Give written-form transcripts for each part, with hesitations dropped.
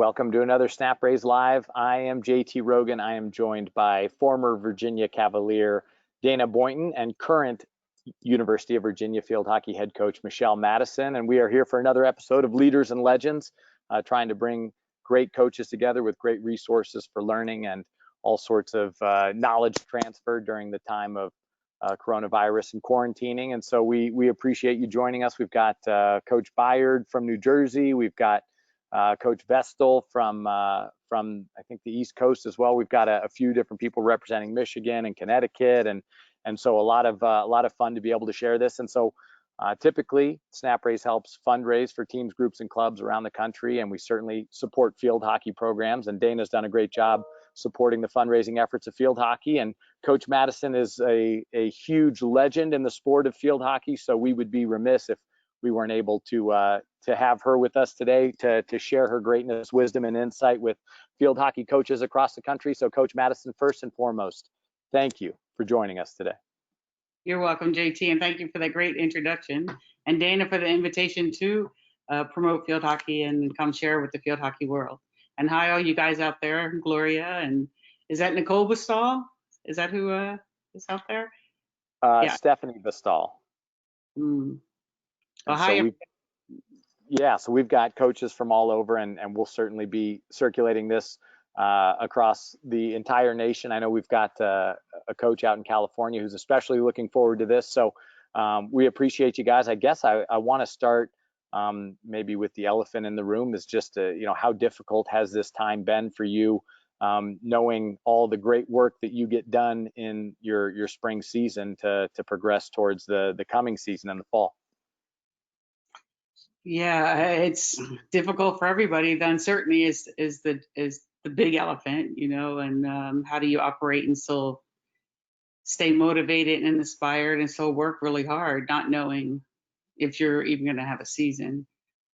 Welcome to another Snap Raise Live. I am JT Rogan. I am joined by former Virginia Cavalier Dana Boynton and current University of Virginia field hockey head coach Michele Madison. And we are here for another episode of Leaders and Legends, trying to bring great coaches together with great resources for learning and all sorts of knowledge transfer during the time of coronavirus and quarantining. And so we appreciate you joining us. We've got Coach Byard from New Jersey. We've got Coach Vestal from I think the East Coast as well. We've got a few different people representing Michigan and Connecticut, and so a lot of fun to be able to share this. And so typically Snap Raise helps fundraise for teams, groups, and clubs around the country, and we certainly support field hockey programs. And Dana's done a great job supporting the fundraising efforts of field hockey. And Coach Madison is a huge legend in the sport of field hockey, so we would be remiss if we weren't able to have her with us today to share her greatness, wisdom, and insight with field hockey coaches across the country. So Coach Madison, first and foremost, thank you for joining us today. You're welcome, JT, and thank you for that great introduction. And Dana for the invitation to promote field hockey and come share with the field hockey world. And hi, all you guys out there, Gloria, and is that Nicole Vestal? Is that who is out there? Yeah. Stephanie Vestal. Well, hi. So we've got coaches from all over, and we'll certainly be circulating this across the entire nation. I know we've got a coach out in California who's especially looking forward to this. So we appreciate you guys. I guess I want to start maybe with the elephant in the room, is just how difficult has this time been for you, knowing all the great work that you get done in your spring season to progress towards the coming season in the fall. Yeah, it's difficult for everybody. The uncertainty is the big elephant, and how do you operate and still stay motivated and inspired and still work really hard, not knowing if you're even going to have a season.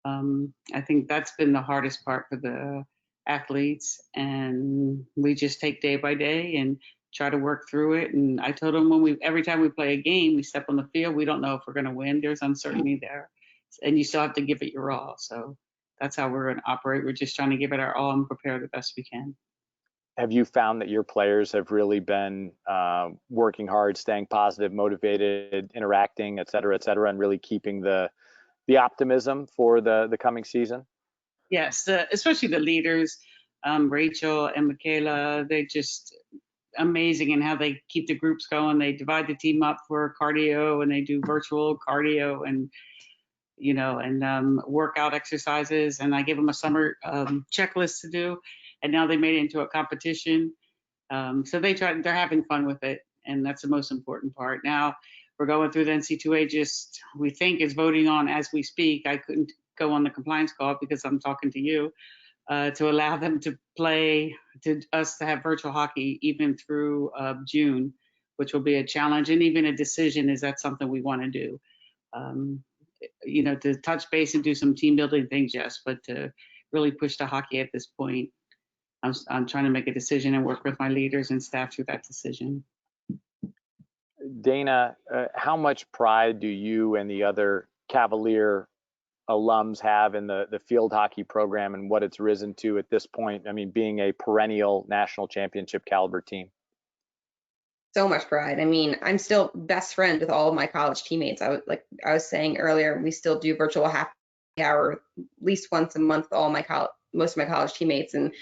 I think that's been the hardest part for the athletes, and we just take day by day and try to work through it. And I told them every time we play a game, we step on the field, we don't know if we're going to win. There's uncertainty there, and you still have to give it your all. So that's how we're going to operate. We're just trying to give it our all and prepare the best we can. Have you found that your players have really been working hard, staying positive, motivated, interacting, et cetera, and really keeping the optimism for the coming season? Yes, especially the leaders, Rachel and Michaela. They're just amazing in how they keep the groups going. They divide the team up for cardio, and they do virtual cardio and workout exercises. And I give them a summer checklist to do. And now they made it into a competition. So they're having fun with it. And that's the most important part. Now we're going through the NCAA, we think is voting on as we speak. I couldn't go on the compliance call because I'm talking to you, to allow them to play, to us to have virtual hockey even through June, which will be a challenge and even a decision. Is that something we want to do? To touch base and do some team building things, yes, but to really push the hockey at this point, I'm trying to make a decision and work with my leaders and staff through that decision. Dana, how much pride do you and the other Cavalier alums have in the field hockey program and what it's risen to at this point? I mean, being a perennial national championship caliber team. So much pride. I mean, I'm still best friends with all of my college teammates. I was saying earlier, we still do virtual happy hour at least once a month with most of my college teammates, and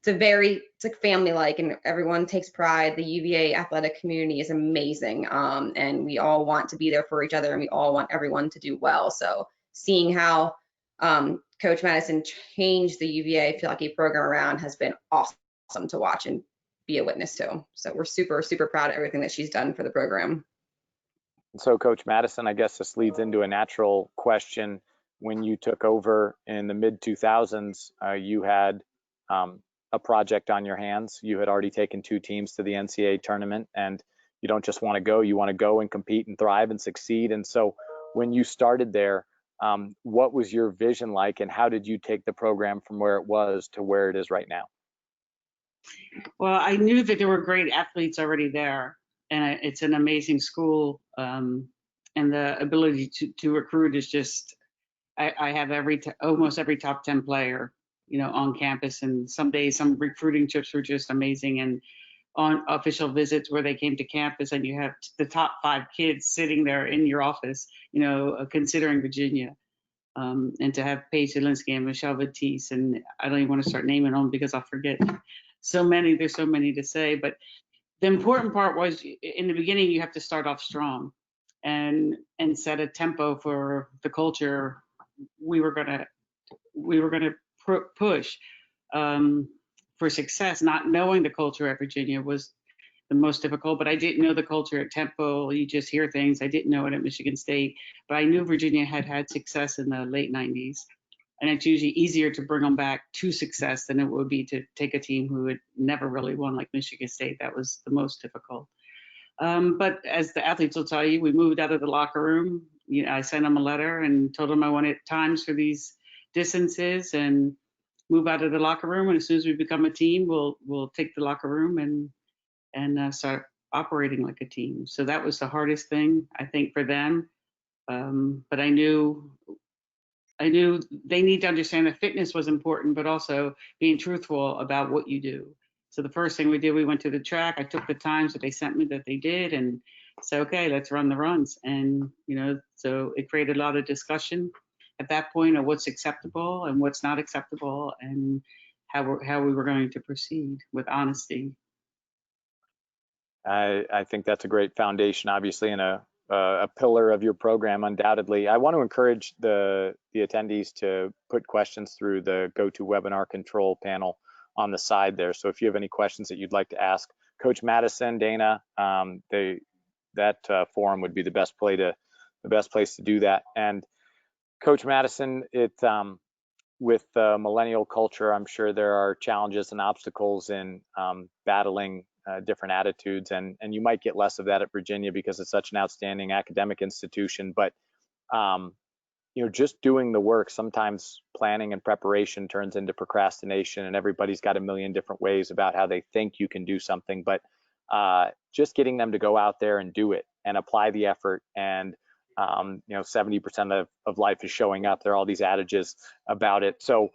it's like family-like, and everyone takes pride. The UVA athletic community is amazing, and we all want to be there for each other, and we all want everyone to do well. So seeing how Coach Madison changed the UVA field hockey program around has been awesome to watch and be a witness to. So we're super, super proud of everything that she's done for the program. So Coach Madison, I guess this leads into a natural question. When you took over in the mid 2000s, you had a project on your hands. You had already taken 2 teams to the NCAA tournament, and you don't just want to go, you want to go and compete and thrive and succeed. And so when you started there, what was your vision like, and how did you take the program from where it was to where it is right now? Well, I knew that there were great athletes already there, and it's an amazing school, and the ability to recruit is just, I have almost every top 10 player you know, on campus. And some days, some recruiting trips were just amazing. And on official visits where they came to campus and you have the top 5 kids sitting there in your office, you know, considering Virginia. And to have Paige Zielinski and Michele Madison, and I don't even want to start naming them because I'll forget so many. There's so many to say, but the important part was in the beginning, you have to start off strong and set a tempo for the culture we were gonna push for success. Not knowing the culture at Virginia was the most difficult, but I didn't know the culture at Temple. You just hear things. I didn't know it at Michigan State, but I knew Virginia had success in the late 90s. And it's usually easier to bring them back to success than it would be to take a team who had never really won like Michigan State. That was the most difficult. But as the athletes will tell you, we moved out of the locker room. You know, I sent them a letter and told them I wanted times for these distances and move out of the locker room. And as soon as we become a team, we'll take the locker room and start operating like a team. So that was the hardest thing, I think, for them. But I knew they need to understand that fitness was important, but also being truthful about what you do. So the first thing we did, we went to the track. I took the times that they sent me that they did and said, okay, let's run the runs. And, you know, so it created a lot of discussion at that point of what's acceptable and what's not acceptable and how we were going to proceed with honesty. I think that's a great foundation, obviously, and a pillar of your program, undoubtedly. I want to encourage the attendees to put questions through the GoToWebinar control panel on the side there. So if you have any questions that you'd like to ask Coach Madison, Dana, that forum would be the best place to do that. And Coach Madison, with millennial culture, I'm sure there are challenges and obstacles in battling different attitudes, and you might get less of that at Virginia because it's such an outstanding academic institution. But you know, just doing the work, sometimes planning and preparation turns into procrastination, and everybody's got a million different ways about how they think you can do something. But just getting them to go out there and do it and apply the effort, and you know, 70% of life is showing up. There are all these adages about it. So,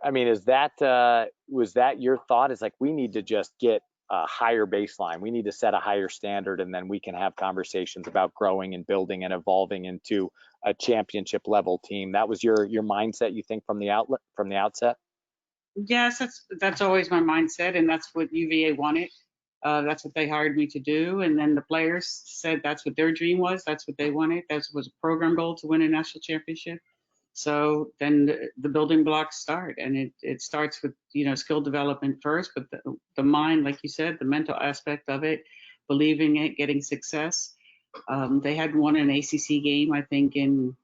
I mean, was that your thought? Is like, we need to just get a higher baseline. We need to set a higher standard, and then we can have conversations about growing and building and evolving into a championship level team. That was your mindset, you think, from the outset? Yes, that's always my mindset, and that's what UVA wanted. That's what they hired me to do, and then the players said that's what their dream was. That's what they wanted. That was a program goal to win a national championship. So then the building blocks start, and it starts with, you know, skill development first, but the mind, like you said, the mental aspect of it, believing it, getting success. They hadn't won an ACC game, I think, in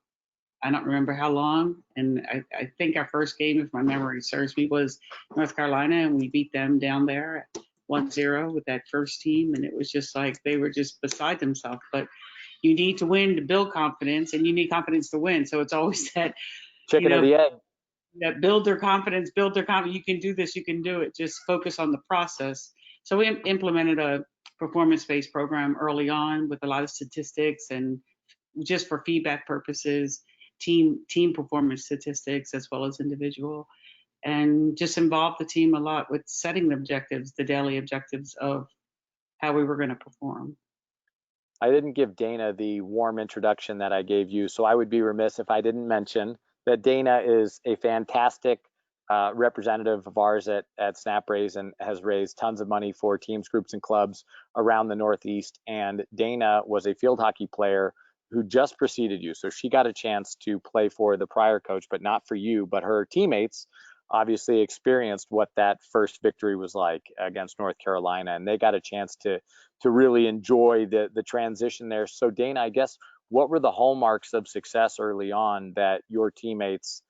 I don't remember how long, and I think our first game, if my memory serves me, was North Carolina, and we beat them down there 1-0 with that first team, and it was just like they were just beside themselves. But you need to win to build confidence, and you need confidence to win. So it's always that chicken or the egg. That build their confidence. You can do this, you can do it. Just focus on the process. So we implemented a performance-based program early on with a lot of statistics and just for feedback purposes, team performance statistics as well as individual, and just involved the team a lot with setting the objectives, the daily objectives of how we were going to perform. I didn't give Dana the warm introduction that I gave you, so I would be remiss if I didn't mention that Dana is a fantastic representative of ours at SnapRaise and has raised tons of money for teams, groups, and clubs around the Northeast. And Dana was a field hockey player who just preceded you, so she got a chance to play for the prior coach, but not for you. But her teammates obviously experienced what that first victory was like against North Carolina, and they got a chance to really enjoy the transition there. So Dana, I guess, what were the hallmarks of success early on that your teammates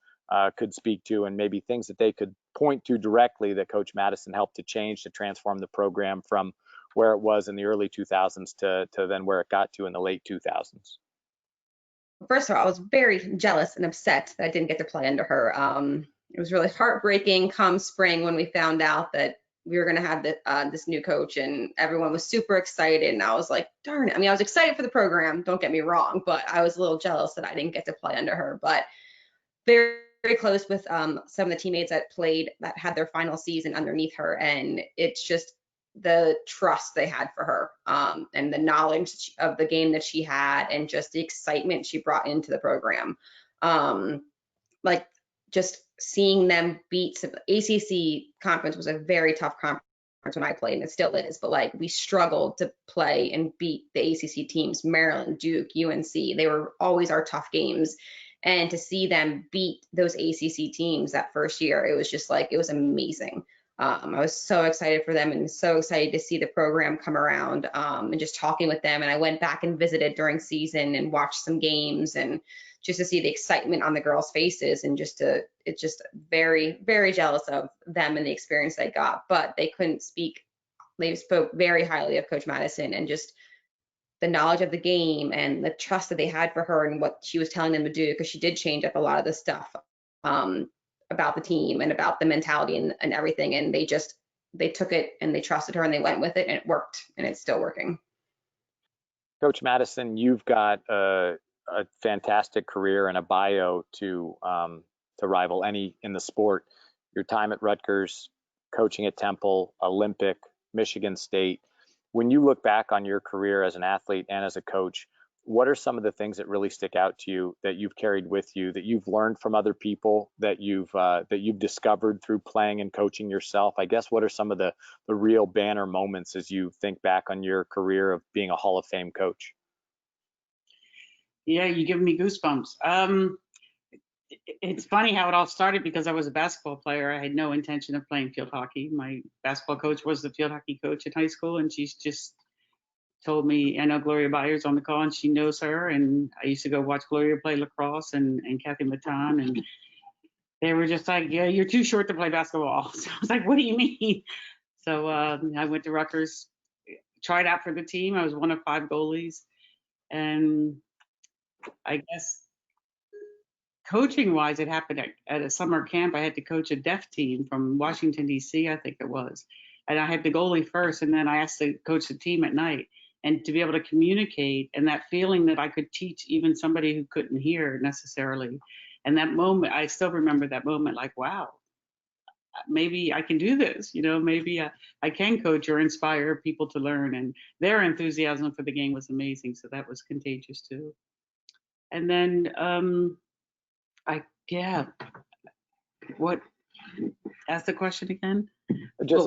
could speak to, and maybe things that they could point to directly that Coach Madison helped to change, to transform the program from where it was in the early 2000s to then where it got to in the late 2000s? First of all, I was very jealous and upset that I didn't get to play under her. It was really heartbreaking come spring when we found out that we were going to have this new coach, and everyone was super excited. And I was like, darn it. I mean, I was excited for the program, don't get me wrong, but I was a little jealous that I didn't get to play under her. But very very close with some of the teammates that had their final season underneath her, and it's just the trust they had for her, and the knowledge of the game that she had, and just the excitement she brought into the program. Like just seeing them beat ACC conference was a very tough conference when I played, and it still is, but like we struggled to play and beat the ACC teams, Maryland, Duke, UNC. They were always our tough games. And to see them beat those ACC teams that first year, it was just like, it was amazing. I was so excited for them and so excited to see the program come around, and just talking with them. And I went back and visited during season and watched some games, and just to see the excitement on the girls' faces, and it's just very, very jealous of them and the experience they got. But they couldn't speak. They spoke very highly of Coach Madison, and just the knowledge of the game and the trust that they had for her and what she was telling them to do, because she did change up a lot of the stuff about the team and about the mentality and everything. And they took it and they trusted her and they went with it, and it worked, and it's still working. Coach Madison, you've got a fantastic career and a bio to rival any in the sport. Your time at Rutgers, coaching at Temple, Olympic, Michigan State. When you look back on your career as an athlete and as a coach, what are some of the things that really stick out to you that you've carried with you, that you've learned from other people, that you've discovered through playing and coaching yourself? I guess what are some of the real banner moments as you think back on your career of being a Hall of Fame coach? Yeah, you give me goosebumps. It's funny how it all started, because I was a basketball player. I had no intention of playing field hockey. My basketball coach was the field hockey coach in high school, and she's just told me, I know Gloria Byers on the call, and she knows her, and I used to go watch Gloria play lacrosse and Kathy Matan, and they were just like, yeah, you're too short to play basketball. So I was like, what do you mean? So I went to Rutgers, tried out for the team. I was one of 5 goalies, and I guess coaching wise, it happened at a summer camp. I had to coach a deaf team from Washington, D.C., I think it was. And I had the goalie first, and then I asked to coach the team at night. And to be able to communicate, and that feeling that I could teach even somebody who couldn't hear necessarily. And that moment, I still remember that moment, like, wow, maybe I can do this. Maybe I can coach or inspire people to learn. And their enthusiasm for the game was amazing. So that was contagious too. And then what? Ask the question again. Just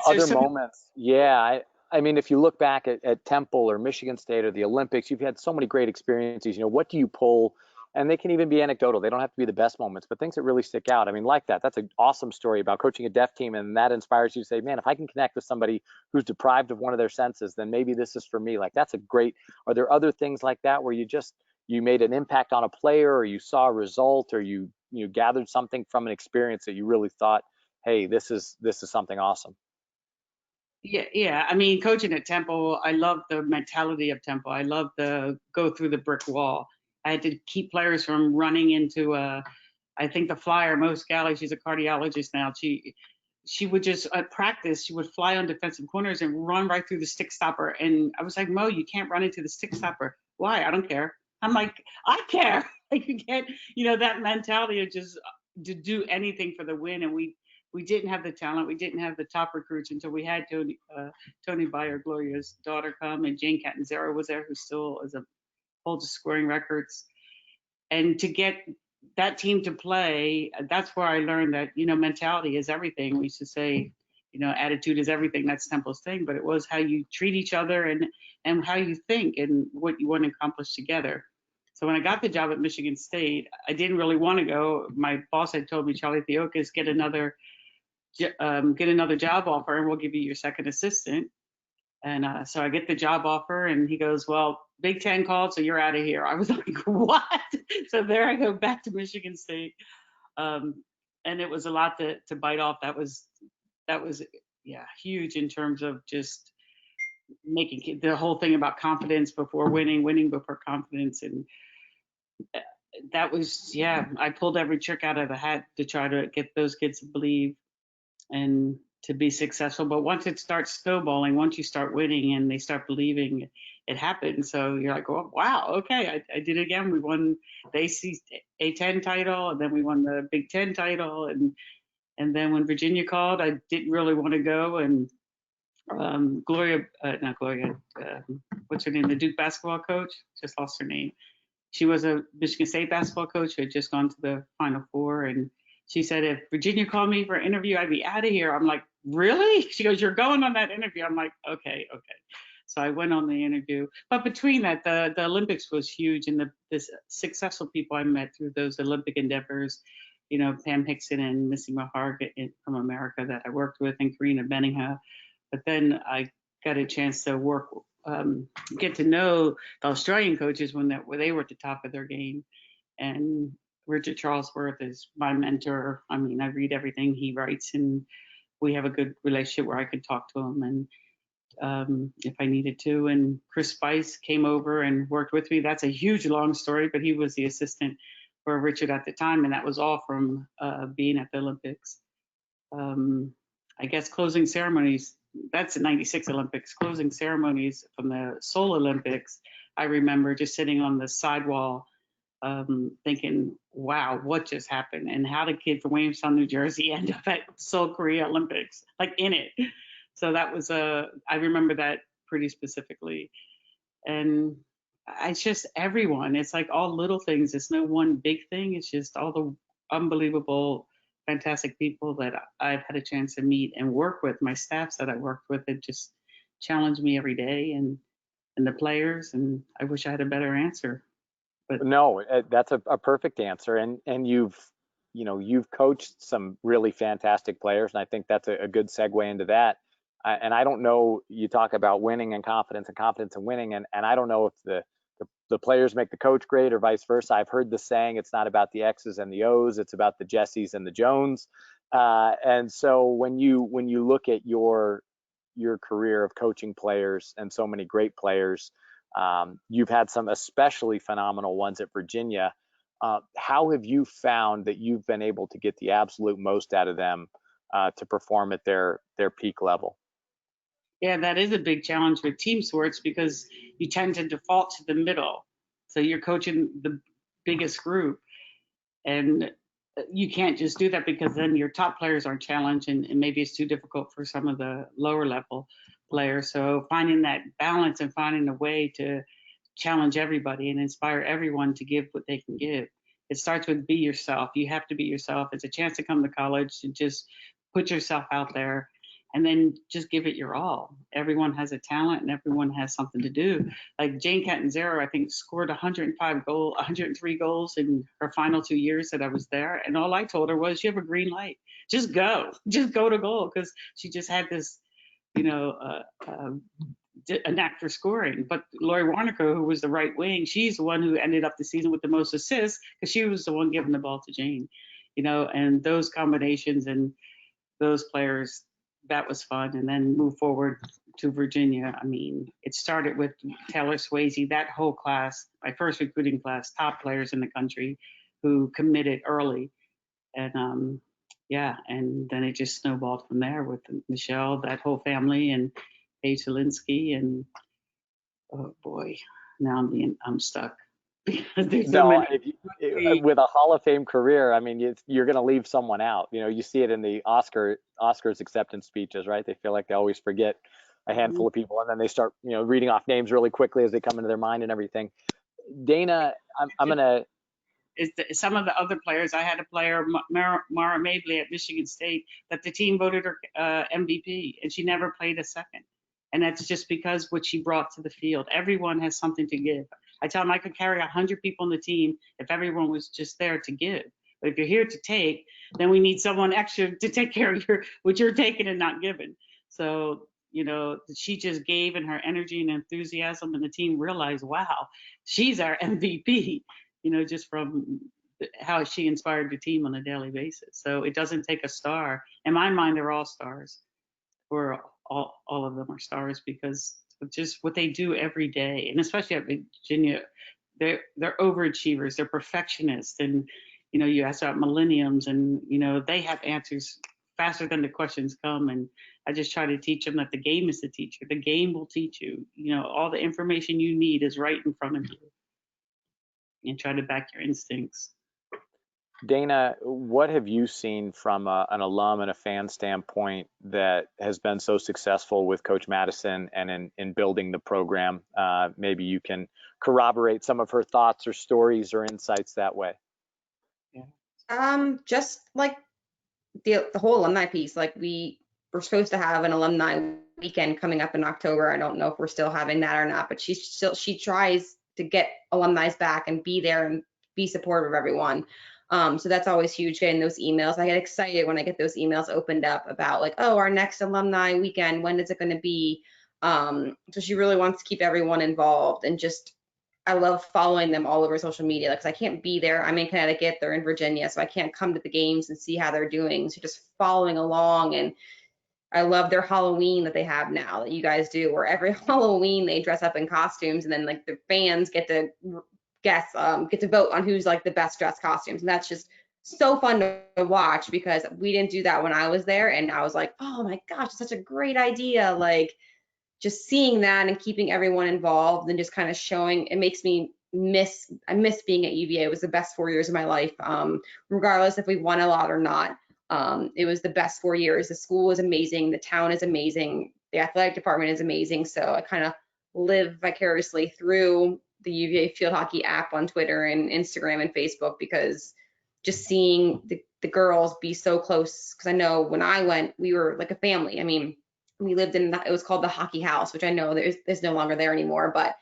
other moments. Yeah, I mean, if you look back at Temple or Michigan State or the Olympics, you've had so many great experiences. What do you pull? And they can even be anecdotal. They don't have to be the best moments, but things that really stick out. I mean, like that. That's an awesome story about coaching a deaf team, and that inspires you to say, man, if I can connect with somebody who's deprived of one of their senses, then maybe this is for me. Like, that's a great. Are there other things like that where you made an impact on a player, or you saw a result, or you gathered something from an experience that you really thought, hey, this is something awesome? Yeah. I mean, coaching at Temple, I love the mentality of Temple. I love the go through the brick wall. I had to keep players from running into I think the flyer, Mo Scally, she's a cardiologist now. She would just at practice, she would fly on defensive corners and run right through the stick stopper. And I was like, Mo, you can't run into the stick stopper. Why? I don't care. I'm like, I care. Like, you can't, that mentality of just to do anything for the win. And we didn't have the talent. We didn't have the top recruits until we had Tony Byer, Gloria's daughter, come, and Jane Catanzaro was there, who still holds scoring records. And to get that team to play, that's where I learned that, mentality is everything. We used to say, attitude is everything. That's Temple's thing, but it was how you treat each other and how you think and what you want to accomplish together. So when I got the job at Michigan State, I didn't really want to go. My boss had told me, Charlie Theokas, get another job offer and we'll give you your second assistant. And so I get the job offer, and he goes, well, Big Ten called, so you're out of here. I was like, what? So there I go back to Michigan State. And it was a lot to bite off. That was huge in terms of just making the whole thing about confidence before winning before confidence. And that was, I pulled every trick out of the hat to try to get those kids to believe. And to be successful. But once it starts snowballing, once you start winning and they start believing, it happens. So you're like, oh, wow, okay, I did it again. We won the ACC 10 title, and then we won the Big Ten title. And then when Virginia called, I didn't really want to go. And what's her name? The Duke basketball coach, just lost her name. She was a Michigan State basketball coach who had just gone to the Final Four. And she said, if Virginia called me for an interview, I'd be out of here. I'm like, really? She goes, you're going on that interview? I'm like, okay. So I went on the interview. But between that, the Olympics was huge. And the successful people I met through those Olympic endeavors, you know, Pam Hickson and Missy Mahar from America that I worked with, and Karina Benningham. But then I got a chance to get to know the Australian coaches when they were at the top of their game. And Richard Charlesworth is my mentor. I mean, I read everything he writes, and we have a good relationship where I could talk to him and if I needed to. And Chris Spice came over and worked with me. That's a huge, long story, but he was the assistant for Richard at the time, and that was all from being at the Olympics. I guess closing ceremonies, that's the 96 Olympics, closing ceremonies from the Seoul Olympics. I remember just sitting on the sidewall thinking, wow, what just happened? And how did a kid from Williamstown, New Jersey end up at Seoul Korea Olympics, like in it? So that was I remember that pretty specifically. And it's just everyone. It's like all little things. It's no one big thing. It's just all the unbelievable, fantastic people that I've had a chance to meet and work with. My staffs that I worked with, it just challenged me every day, and the players. And I wish I had a better answer. But no, that's a perfect answer. And you've coached some really fantastic players, and I think that's a good segue into that. And I don't know, you talk about winning and confidence and winning, and I don't know if the players make the coach great or vice versa. I've heard the saying, it's not about the X's and the O's, it's about the Jessies and the Jones. And so when you look at your career of coaching players and so many great players, you've had some especially phenomenal ones at Virginia. How have you found that you've been able to get the absolute most out of them to perform at their peak level? Yeah, that is a big challenge with team sports, because you tend to default to the middle. So you're coaching the biggest group, and you can't just do that, because then your top players aren't challenged, and maybe it's too difficult for some of the lower level players. So finding that balance and finding a way to challenge everybody and inspire everyone to give what they can give. It starts with be yourself. You have to be yourself. It's a chance to come to college to just put yourself out there, and then just give it your all. Everyone has a talent, and everyone has something to do. Like Jane Catanzaro, I think, scored 103 goals in her final 2 years that I was there. And all I told her was, you have a green light. Just go to goal. Because she just had this, a knack for scoring. But Lori Warnaco, who was the right wing, she's the one who ended up the season with the most assists, because she was the one giving the ball to Jane. And those combinations and those players, that was fun. And then move forward to Virginia. I mean, it started with Taylor Swayze, that whole class, my first recruiting class, top players in the country who committed early. And and then it just snowballed from there with Michelle, that whole family, and Paige Zielinski, and oh boy, now I'm stuck. There's so many. With a Hall of Fame career, I mean, you're going to leave someone out. You see it in the Oscars acceptance speeches, right? They feel like they always forget a handful of people, and then they start, reading off names really quickly as they come into their mind and everything. Dana, I'm gonna. Some of the other players, I had a player, Mara Mabley at Michigan State, that the team voted her MVP, and she never played a second. And that's just because what she brought to the field. Everyone has something to give. I tell them I could carry 100 people on the team if everyone was just there to give. But if you're here to take, then we need someone extra to take care of what you're taking and not giving. So, she just gave, and her energy and enthusiasm, and the team realized, wow, she's our MVP, just from how she inspired the team on a daily basis. So it doesn't take a star. In my mind, they're all stars. Or all of them are stars, because of just what they do every day. And especially at Virginia, they're overachievers, they're perfectionists. And, you ask about millenniums, and, they have answers faster than the questions come. And I just try to teach them that the game is the teacher. The game will teach you. You know, all the information you need is right in front of you. And try to back your instincts. Dana, what have you seen from an alum and a fan standpoint that has been so successful with Coach Madison and in building the program? Maybe you can corroborate some of her thoughts or stories or insights that way. Just like the whole alumni piece, like we're supposed to have an alumni weekend coming up in October. I don't know if we're still having that or not, but she tries to get alumni back and be there and be supportive of everyone. So that's always huge, getting those emails. I get excited when I get those emails opened up about like, oh, our next alumni weekend, when is it going to be? So she really wants to keep everyone involved, and just, I love following them all over social media because I can't be there. I'm in Connecticut, they're in Virginia, so I can't come to the games and see how they're doing. So just following along, and I love their Halloween that they have now that you guys do, where every Halloween they dress up in costumes, and then like the fans get to vote on who's like the best dressed costumes. And that's just so fun to watch, because we didn't do that when I was there. And I was like, oh my gosh, it's such a great idea. Like, just seeing that and keeping everyone involved and just kind of showing, it makes me I miss being at UVA. It was the best 4 years of my life, regardless if we won a lot or not. It was the best 4 years. The school was amazing. The town is amazing. The athletic department is amazing. So I kind of live vicariously through the UVA field hockey app on Twitter and Instagram and Facebook, because just seeing the girls be so close. Because I know when I went, we were like a family. I mean, we lived in, it was called the hockey house, which I know there's no longer there anymore, but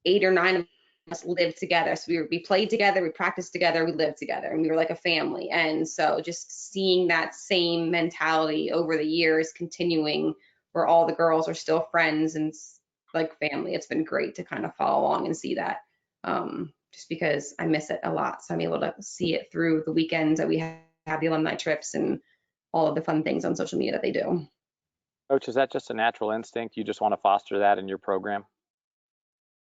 8 or 9 of us lived together. So we played together, we practiced together, we lived together, and we were like a family. And so just seeing that same mentality over the years continuing, where all the girls are still friends and like family, it's been great to kind of follow along and see that, just because I miss it a lot. So I'm able to see it through the weekends that we have the alumni trips and all of the fun things on social media that they do. Coach, is that just a natural instinct? You just want to foster that in your program?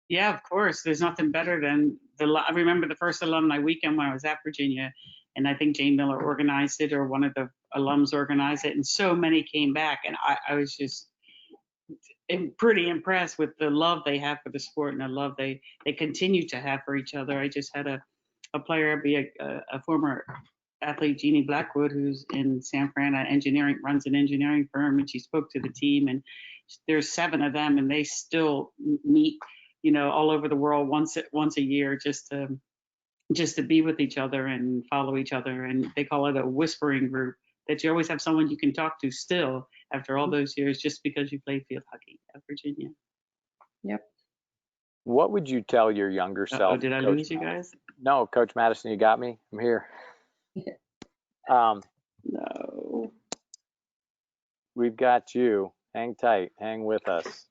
Yeah, of course. There's nothing better than I remember the first alumni weekend when I was at Virginia, and I think Jane Miller organized it, or one of the alums organized it, and so many came back, and I was just pretty impressed with the love they have for the sport and the love they continue to have for each other. I just had a player be a former athlete, Jeannie Blackwood, who's in San Fran, runs an engineering firm, and she spoke to the team, and there's 7 of them, and they still meet, you know, all over the world once a year, just to be with each other and follow each other. And they call it a whispering group, that you always have someone you can talk to still after all those years, just because you played field hockey at Virginia. Yep. What would you tell your younger self? Did I lose you guys? No, Coach Madison, you got me. I'm here. No. We've got you. Hang tight. Hang with us.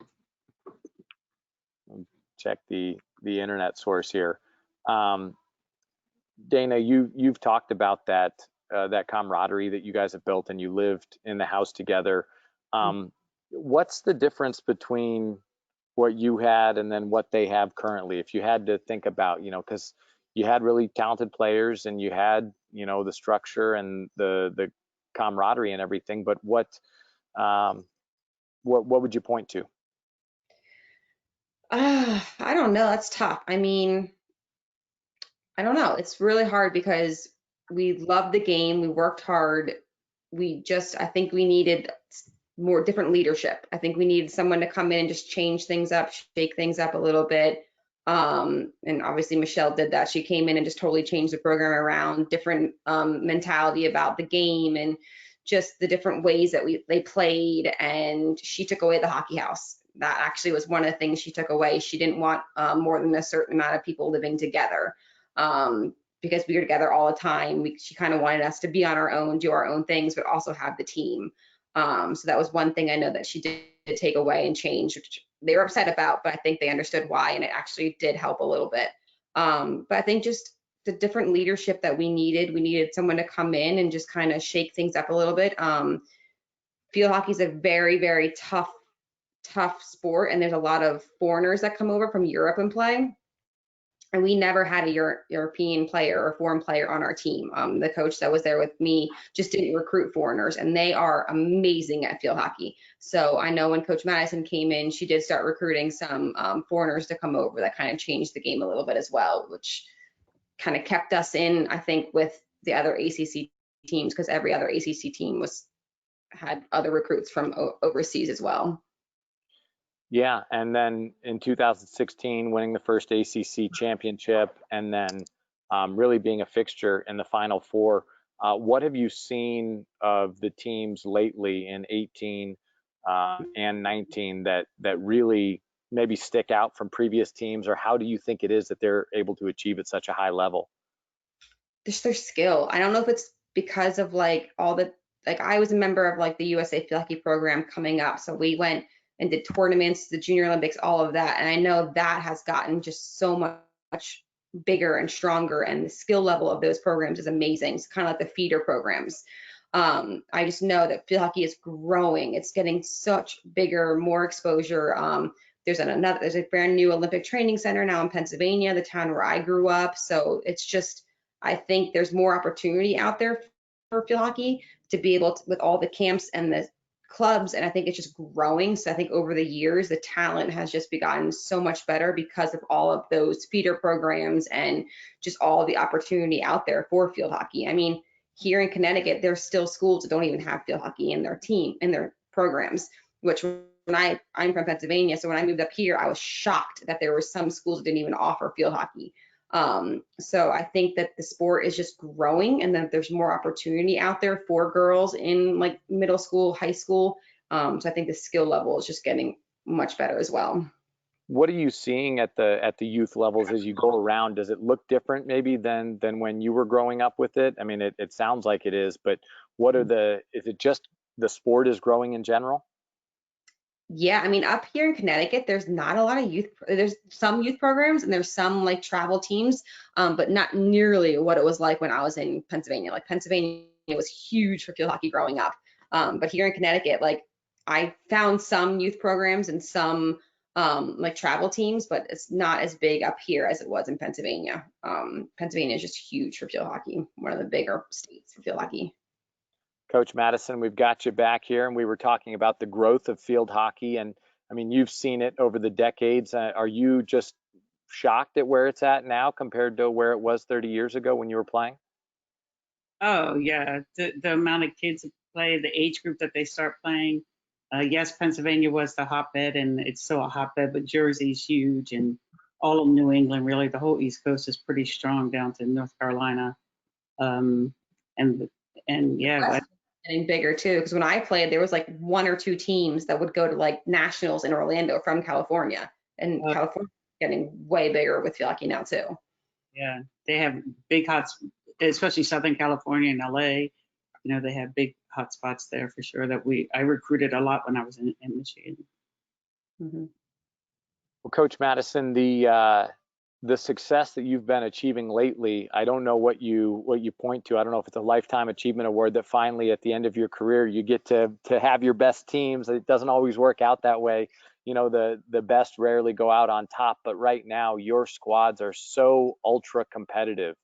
Check the internet source here. Dana, you've talked about that camaraderie that you guys have built, and you lived in the house together. What's the difference between what you had and then what they have currently? If you had to think about, you know, because you had really talented players and you had, you know, the structure and the camaraderie and everything, but what would you point to? I don't know. That's tough. I mean, I don't know. It's really hard because we loved the game. We worked hard. I think we needed more different leadership. I think we needed someone to come in and just change things up, shake things up a little bit. And obviously Michele did that. She came in and just totally changed the program around, different mentality about the game and just the different ways that they played. And she took away the hockey house. That actually was one of the things she took away. She didn't want more than a certain amount of people living together, because we were together all the time. She kind of wanted us to be on our own, do our own things, but also have the team. So that was one thing I know that she did take away and change, which they were upset about, but I think they understood why, and it actually did help a little bit. But I think just the different leadership that we needed someone to come in and just kind of shake things up a little bit. Field hockey is a very, very tough sport, and there's a lot of foreigners that come over from Europe and play. And we never had a European player or foreign player on our team. The coach that was there with me just didn't recruit foreigners, and they are amazing at field hockey. So I know when Coach Madison came in, she did start recruiting some foreigners to come over. That kind of changed the game a little bit as well, which kind of kept us in, I think, with the other ACC teams, because every other ACC team had other recruits from overseas as well. Yeah, and then in 2016, winning the first ACC championship, and then really being a fixture in the Final Four. What have you seen of the teams lately in 18 and 19 that really maybe stick out from previous teams, or how do you think it is that they're able to achieve at such a high level? Just their skill. I don't know if it's because of like all the, like I was a member of like the USA Field Hockey program coming up, so we went and did tournaments, the Junior Olympics, all of that. And I know that has gotten just so much bigger and stronger, and the skill level of those programs is amazing. It's kind of like the feeder programs. I just know that field hockey is growing. It's getting such bigger, more exposure. There's a brand new Olympic training center now in Pennsylvania, the town where I grew up. So it's just, I think there's more opportunity out there for field hockey to be able to, with all the camps and the clubs, and I think it's just growing. So I think over the years, the talent has just gotten so much better because of all of those feeder programs and just all the opportunity out there for field hockey. I mean, here in Connecticut, there's still schools that don't even have field hockey in their team, in their programs, which when I'm from Pennsylvania, so when I moved up here, I was shocked that there were some schools that didn't even offer field hockey. So I think that the sport is just growing, and that there's more opportunity out there for girls in like middle school, high school. So I think the skill level is just getting much better as well. What are you seeing at the youth levels as you go around? Does it look different maybe than when you were growing up with it? I mean, it sounds like it is, but is it just the sport is growing in general? Yeah, I mean, up here in Connecticut, there's not a lot of youth. There's some youth programs and there's some like travel teams, but not nearly what it was like when I was in Pennsylvania. Like Pennsylvania was huge for field hockey growing up, but here in Connecticut, like I found some youth programs and some like travel teams, but it's not as big up here as it was in Pennsylvania. Pennsylvania is just huge for field hockey, one of the bigger states for field hockey. Coach Madison, we've got you back here, and we were talking about the growth of field hockey. And I mean, you've seen it over the decades. Are you just shocked at where it's at now compared to where it was 30 years ago when you were playing? Oh yeah, the amount of kids that play, the age group that they start playing. Yes, Pennsylvania was the hotbed, and it's still a hotbed, but Jersey's huge, and all of New England, really, the whole East Coast is pretty strong down to North Carolina. And yeah, Getting bigger too, because when I played, there was like one or two teams that would go to like nationals in Orlando from California, and California getting way bigger with field hockey now too. yeah, they have big hots, especially Southern California and LA. You know, they have big hot spots there for sure. I recruited a lot when I was in Michigan. Mm-hmm. Well, Coach Madison, the success that you've been achieving lately, I don't know what you point to. I don't know if it's a lifetime achievement award that finally at the end of your career you get to have your best teams. It doesn't always work out that way. You know, the best rarely go out on top, but right now your squads are so ultra competitive.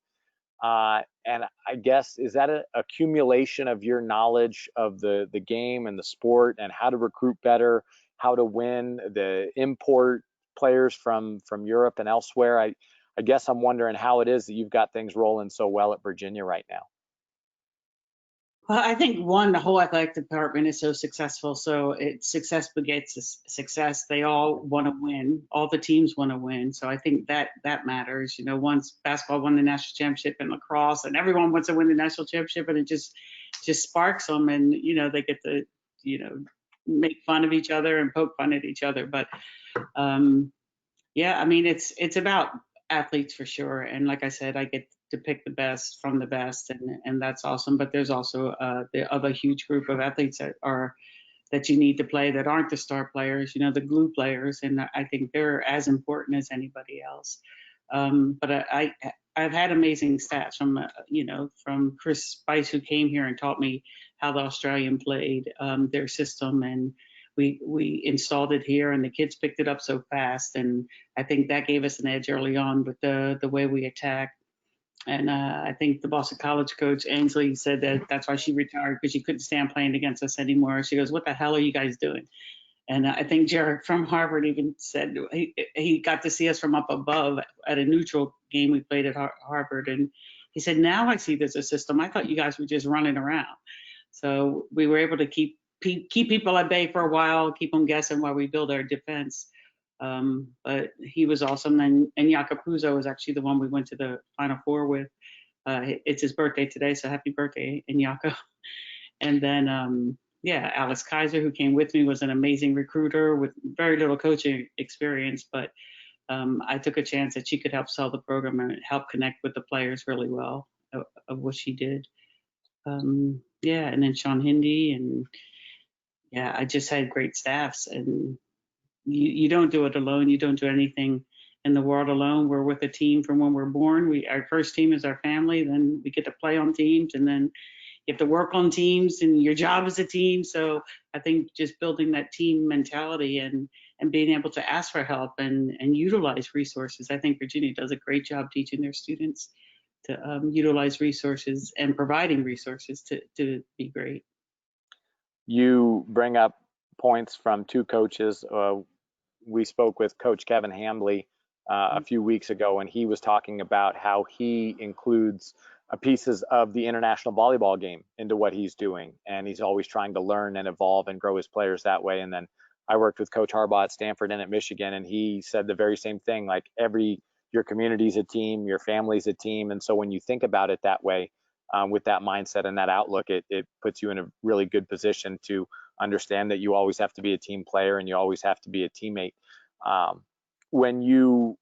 And I guess, is that an accumulation of your knowledge of the game and the sport and how to recruit better, how to win, the import players from Europe and elsewhere? I guess I'm wondering how it is that you've got things rolling so well at Virginia right now. Well, I think one, the whole athletic department is so successful. So success begets success. They all want to win. All the teams want to win. So I think that matters. You know, once basketball won the national championship and lacrosse, and everyone wants to win the national championship, and it just sparks them, and you know they get to make fun of each other and poke fun at each other. But yeah, I mean it's about athletes for sure. And like I said, I get to pick the best from the best, and that's awesome. But there's also the other huge group of athletes that you need to play that aren't the star players, you know, the glue players, and I think they're as important as anybody else. But I've had amazing stats from Chris Spice, who came here and taught me how the Australian played their system, and we installed it here, and the kids picked it up so fast. And I think that gave us an edge early on with the way we attack. And I think the Boston College coach, Ainsley, said that that's why she retired, because she couldn't stand playing against us anymore. She goes, "What the hell are you guys doing?" And I think Jared from Harvard even said he got to see us from up above at a neutral game we played at Harvard. And he said, "Now I see there's a system. I thought you guys were just running around." So we were able to keep people at bay for a while, keep them guessing while we build our defense. But he was awesome. And Jakob Puzo was actually the one we went to the Final Four with. It's his birthday today, so happy birthday, Jakob. And then, yeah, Alex Kaiser, who came with me, was an amazing recruiter with very little coaching experience. But I took a chance that she could help sell the program and help connect with the players really well of what she did. Yeah, and then Sean Hindy, and yeah, I just had great staffs. And you don't do it alone. You don't do anything in the world alone. We're with a team from when we're born. Our first team is our family. Then we get to play on teams, and then you have to work on teams, and your job is a team. So I think just building that team mentality and being able to ask for help and utilize resources. I think Virginia does a great job teaching their students to utilize resources and providing resources to be great. You bring up points from two coaches. We spoke with Coach Kevin Hambley a few weeks ago, and he was talking about how he includes pieces of the international volleyball game into what he's doing, and he's always trying to learn and evolve and grow his players that way. And then I worked with Coach Harbaugh at Stanford and at Michigan, and he said the very same thing, like your community's a team, your family's a team. And so when you think about it that way, with that mindset and that outlook, it puts you in a really good position to understand that you always have to be a team player and you always have to be a teammate. When you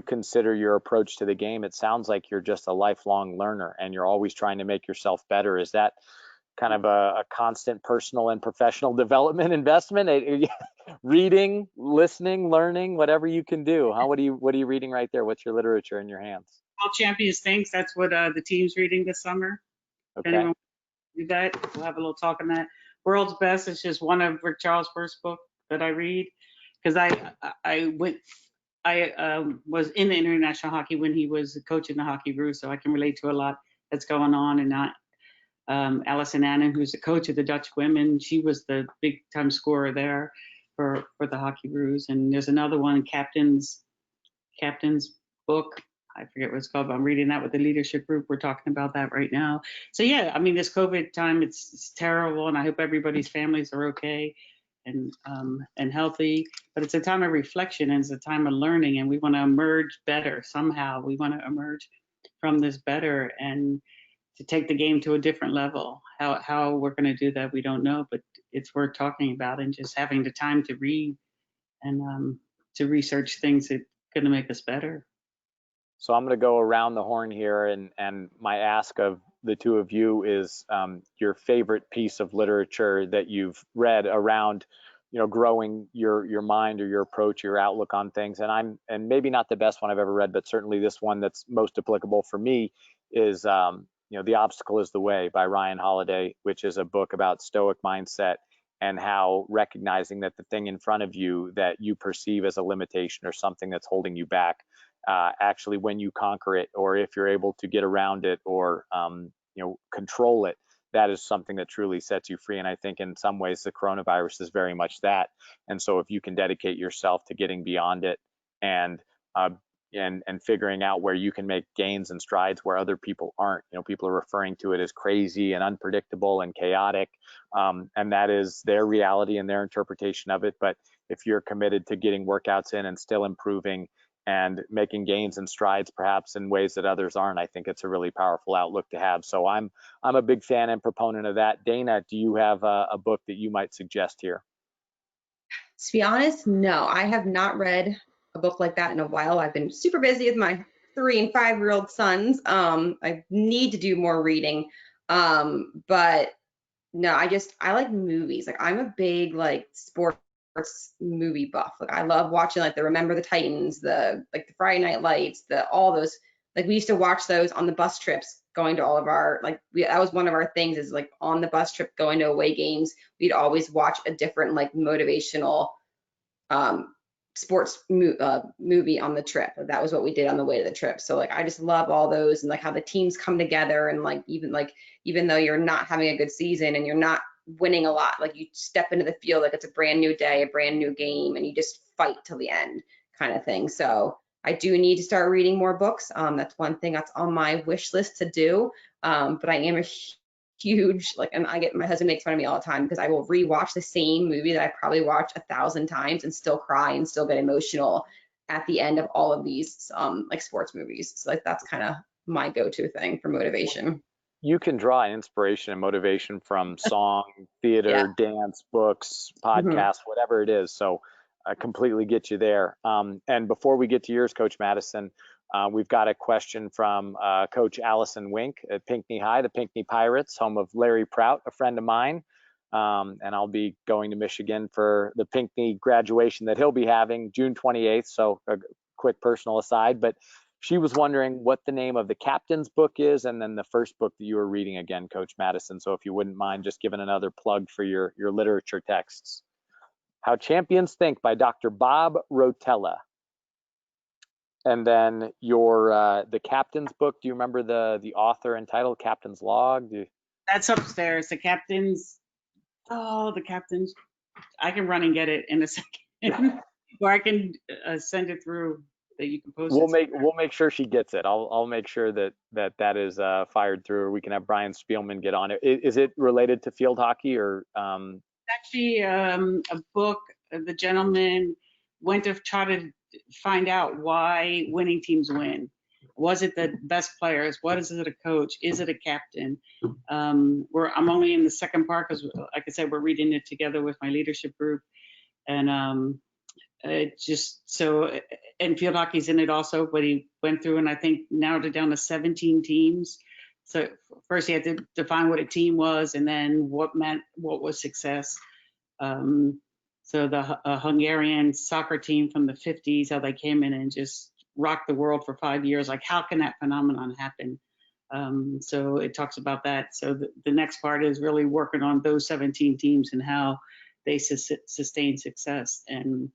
consider your approach to the game, it sounds like you're just a lifelong learner and you're always trying to make yourself better. Is that kind of a constant personal and professional development investment? Reading, listening, learning, whatever you can do. What are you reading right there? What's your literature in your hands? All Champions Thinks, that's what the team's reading this summer. Okay. If anyone wants to do that, we'll have a little talk on that. World's Best is just one of Rick Charles' first book that I read, because I was in the international hockey when he was coaching the Hockey Roos, so I can relate to a lot that's going on. And not Alison Annan, who's the coach of the Dutch women, she was the big time scorer there for the Hockey Roos. And there's another one, Captain's book. I forget what it's called, but I'm reading that with the leadership group. We're talking about that right now. So yeah, I mean, this COVID time, it's terrible, and I hope everybody's families are okay and healthy. But it's a time of reflection, and it's a time of learning, and we want to emerge better somehow. We want to emerge from this better and to take the game to a different level. How we're going to do that, we don't know, but it's worth talking about, and just having the time to read and to research things that are going to make us better. So I'm going to go around the horn here, and my ask of the two of you is your favorite piece of literature that you've read around, growing your mind or your approach, your outlook on things. And maybe not the best one I've ever read, but certainly this one that's most applicable for me is The Obstacle is the Way by Ryan Holiday, which is a book about Stoic mindset and how recognizing that the thing in front of you that you perceive as a limitation or something that's holding you back, actually when you conquer it, or if you're able to get around it or control it, that is something that truly sets you free. And I think in some ways the coronavirus is very much that. And so if you can dedicate yourself to getting beyond it and figuring out where you can make gains and strides where other people aren't. People are referring to it as crazy and unpredictable and chaotic, and that is their reality and their interpretation of it. But if you're committed to getting workouts in and still improving and making gains and strides perhaps in ways that others aren't, I think it's a really powerful outlook to have. So I'm a big fan and proponent of that. Dana, do you have a book that you might suggest here? To be honest, no, I have not read a book like that in a while. I've been super busy with my 3- and 5-year-old sons. I need to do more reading. But no, I like movies. Like I'm a big sports movie buff. Like I love watching the Remember the Titans, the Friday Night Lights, all those. Like we used to watch those on the bus trips going to all of our, like, that was one of our things, is like on the bus trip, going to away games, we'd always watch a different like motivational sports movie on the trip. That was what we did on the way to the trip. So like I just love all those, and like how the teams come together, and like even though you're not having a good season and you're not winning a lot, like you step into the field like it's a brand new day, a brand new game, and you just fight till the end kind of thing. So I do need to start reading more books. That's one thing that's on my wish list to do. But I am a huge, like, and my husband makes fun of me all the time because I will rewatch the same movie that I probably watched 1,000 times and still cry and still get emotional at the end of all of these like sports movies. So like that's kind of my go-to thing for motivation. You can draw inspiration and motivation from song, theater, dance, books, podcasts, whatever it is. So I completely get you there. And before we get to yours, Coach Madison, we've got a question from Coach Allison Wink at Pinckney High, the Pinckney Pirates, home of Larry Prout, a friend of mine. And I'll be going to Michigan for the Pinckney graduation that he'll be having June 28th. So a quick personal aside, but she was wondering what the name of the captain's book is, and then the first book that you were reading again, Coach Madison. So if you wouldn't mind just giving another plug for your literature texts. How Champions Think by Dr. Bob Rotella. And then your the captain's book, do you remember the author and title, Captain's Log? That's upstairs. The captain's, I can run and get it in a second. Or I can send it through that you can post it. We'll make sure she gets it. I'll make sure that is fired through, or we can have Brian Spielman get on it. Is it related to field hockey or? Actually, a book. The gentleman went to try to find out why winning teams win. Was it the best players? What is it, a coach? Is it a captain? I'm only in the second part because, like I said, we're reading it together with my leadership group, and it just so. And field hockey's in it also, but he went through and I think narrowed it down to 17 teams. So first he had to define what a team was, and then what was success. So the Hungarian soccer team from the 50s, how they came in and just rocked the world for 5 years. Like, how can that phenomenon happen? So it talks about that. So the next part is really working on those 17 teams and how they sustain success. And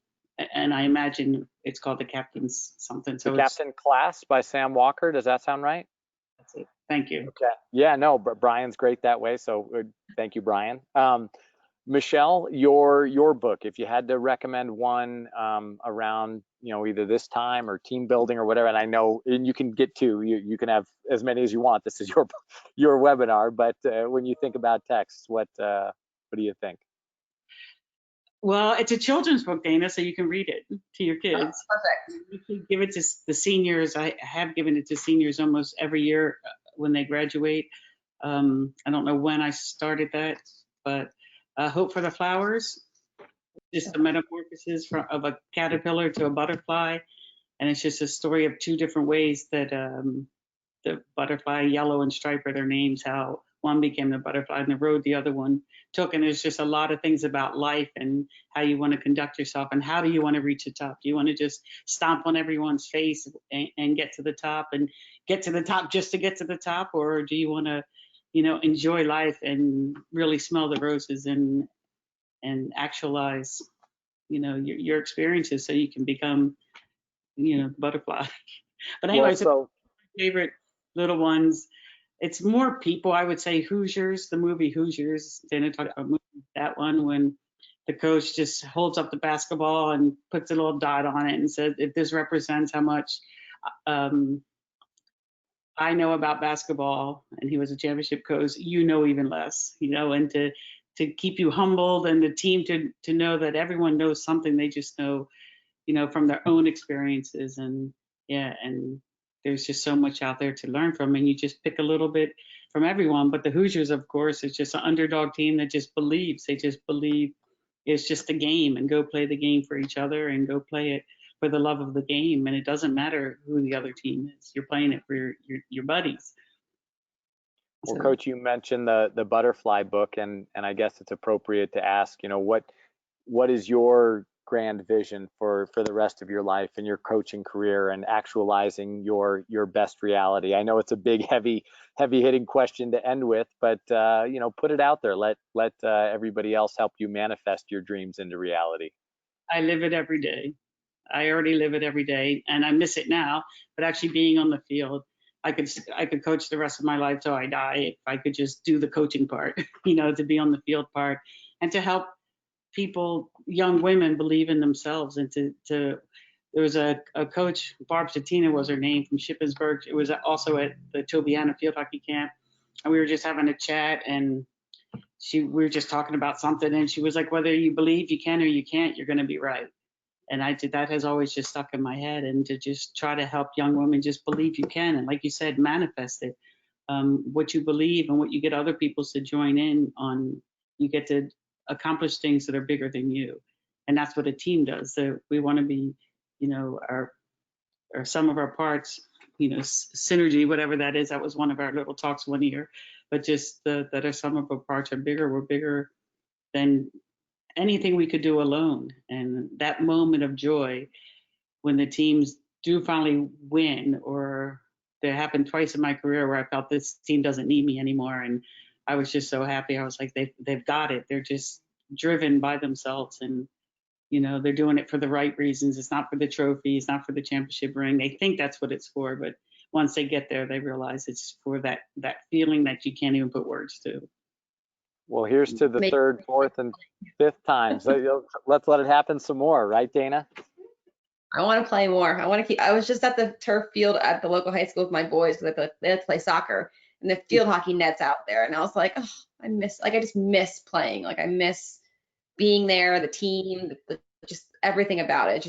I imagine it's called The Captain's something. So The Captain Class by Sam Walker. Does that sound right? That's it. Thank you. Okay. Yeah, no, but Brian's great that way. So thank you, Brian. Michele, your book, if you had to recommend one around, either this time or team building or whatever, and I know, and you can get two, you can have as many as you want. This is your webinar, but when you think about texts, what do you think? Well, it's a children's book, Dana, so you can read it to your kids. Perfect. You can give it to the seniors. I have given it to seniors almost every year when they graduate. I don't know when I started that, but Hope for the Flowers, just the metamorphosis of a caterpillar to a butterfly. And it's just a story of two different ways that the butterfly, Yellow and Stripe are their names, how one became the butterfly and the road the other one took. And there's just a lot of things about life and how you want to conduct yourself and how do you want to reach the top. Do you want to just stomp on everyone's face and get to the top and get to the top just to get to the top? Or do you want to, enjoy life and really smell the roses and actualize, your experiences so you can become, butterfly. But anyway, so my favorite little ones. It's more people, I would say Hoosiers, the movie Hoosiers. Dana talked about that one when the coach just holds up the basketball and puts a little dot on it and says, if this represents how much I know about basketball, and he was a championship coach, even less, and to keep you humbled and the team to know that everyone knows something. They just know, from their own experiences. And there's just so much out there to learn from, and you just pick a little bit from everyone. But the Hoosiers, of course, is just an underdog team that just believes. They just believe it's just a game, and go play the game for each other and go play it for the love of the game. And it doesn't matter who the other team is. You're playing it for your buddies. Well, so, Coach, you mentioned the butterfly book, and I guess it's appropriate to ask, what is your grand vision for the rest of your life and your coaching career and actualizing your best reality? I know it's a big, heavy hitting question to end with, but you know, put it out there. Let everybody else help you manifest your dreams into reality. I live it every day. I already live it every day, and I miss it now. But actually being on the field, I could coach the rest of my life till I die if I could just do the coaching part, you know, to be on the field part and to help people, young women, believe in themselves. And there was a coach, Barb Satina was her name, from Shippensburg. It was also at the Tobiana field hockey camp, and we were just having a chat, and we were just talking about something, and she was like, whether you believe you can or you can't, you're going to be right. And that has always just stuck in my head, and to just try to help young women just believe you can, and like you said, manifest it. What you believe and what you get other people to join in on, you get to accomplish things that are bigger than you. And that's what a team does. So we want to be, you know, our sum of our parts, you know, synergy, whatever that is. That was one of our little talks one year. But just that our sum of our parts are bigger. We're bigger than anything we could do alone. And that moment of joy when the teams do finally win, or that happened twice in my career where I felt this team doesn't need me anymore, and I was just so happy. I was like, they've got it. They're just driven by themselves, and you know, they're doing it for the right reasons. It's not for the trophy. It's not for the championship ring. They think that's what it's for, but once they get there, they realize it's for that feeling that you can't even put words to. Well, here's to the third, fourth, and fifth times. So let's let it happen some more, right, Dana? I want to play more. I was just at the turf field at the local high school with my boys because they like to play soccer, and the field hockey net's out there. And I was like, oh, I just miss playing. Like I miss being there, the team, just everything about it.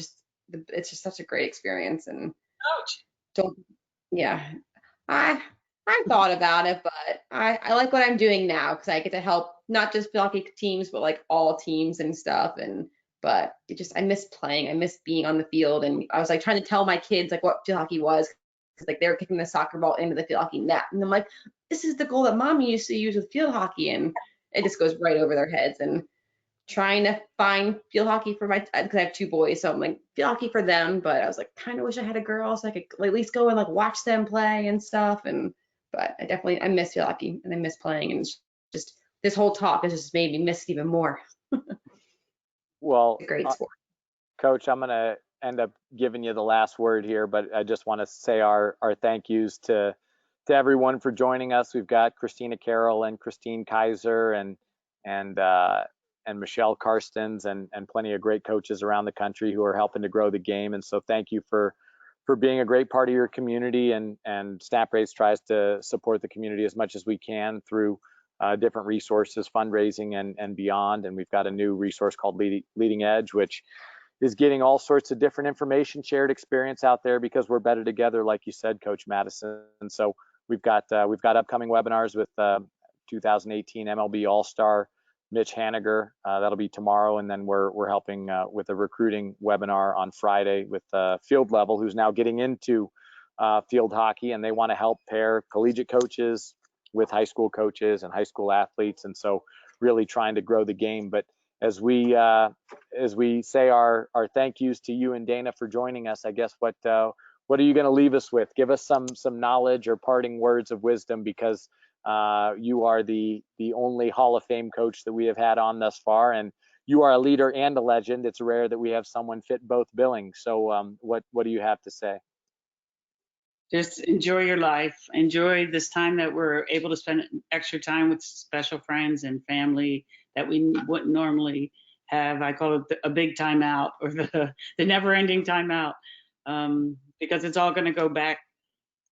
It's just such a great experience. And I thought about it, but I like what I'm doing now because I get to help not just field hockey teams, but like all teams and stuff. But I miss playing. I miss being on the field. And I was like trying to tell my kids like what field hockey was, because like they were kicking the soccer ball into the field hockey net. And I'm like, this is the goal that mom used to use with field hockey. And it just goes right over their heads. And trying to find field hockey for because I have two boys. So I'm like, field hockey for them. But I was like, kind of wish I had a girl so I could at least go and like watch them play and stuff. But I miss field hockey and I miss playing. And it's just this whole talk has just made me miss it even more. Well, great sport. Coach, I'm going to end up giving you the last word here, but I just want to say our thank yous to everyone for joining us. We've got Christina Carroll and Christine Kaiser and Michelle Karstens and plenty of great coaches around the country who are helping to grow the game. And so thank you for being a great part of your community, and Snap Race tries to support the community as much as we can through different resources, fundraising, and beyond. And we've got a new resource called Leading Edge, which is getting all sorts of different information, shared experience out there, because we're better together, like you said, Coach Madison. And so we've got upcoming webinars with 2018 MLB All-Star Mitch Haniger. That'll be tomorrow, and then we're helping with a recruiting webinar on Friday with Field Level, who's now getting into field hockey, and they want to help pair collegiate coaches with high school coaches and high school athletes, and so really trying to grow the game. But as we say our thank yous to you and Dana for joining us, I guess what are you going to leave us with? Give us some knowledge or parting words of wisdom, because you are the only Hall of Fame coach that we have had on thus far, and you are a leader and a legend. It's rare that we have someone fit both billings. So what do you have to say? Just enjoy your life. Enjoy this time that we're able to spend extra time with special friends and family that we wouldn't normally have. I call it a big time out, or the never-ending time out, because it's all going to go back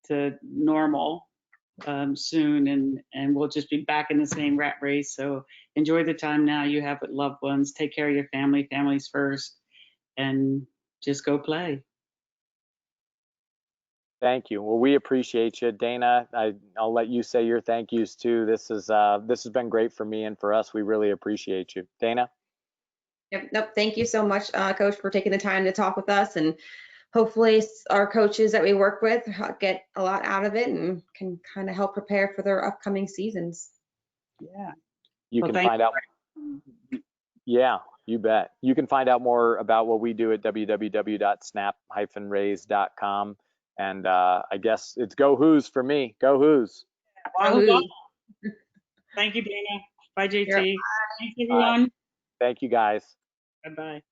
to normal soon, and we'll just be back in the same rat race. So enjoy the time now you have with loved ones. Take care of your family. Families first, and just go play. Thank you. Well, we appreciate you, Dana. I'll let you say your thank yous too. This has been great for me and for us. We really appreciate you, Dana. Yep. Nope. Thank you so much, Coach, for taking the time to talk with us, and hopefully our coaches that we work with get a lot out of it and can kind of help prepare for their upcoming seasons. Yeah. You Yeah, you bet. You can find out more about what we do at www.snap-raise.com. And I guess it's go Who's for me. Go Who's. Well, thank you, Dana. Bye, JT. Sure. Thanks, everyone. Thank you, guys. Bye-bye.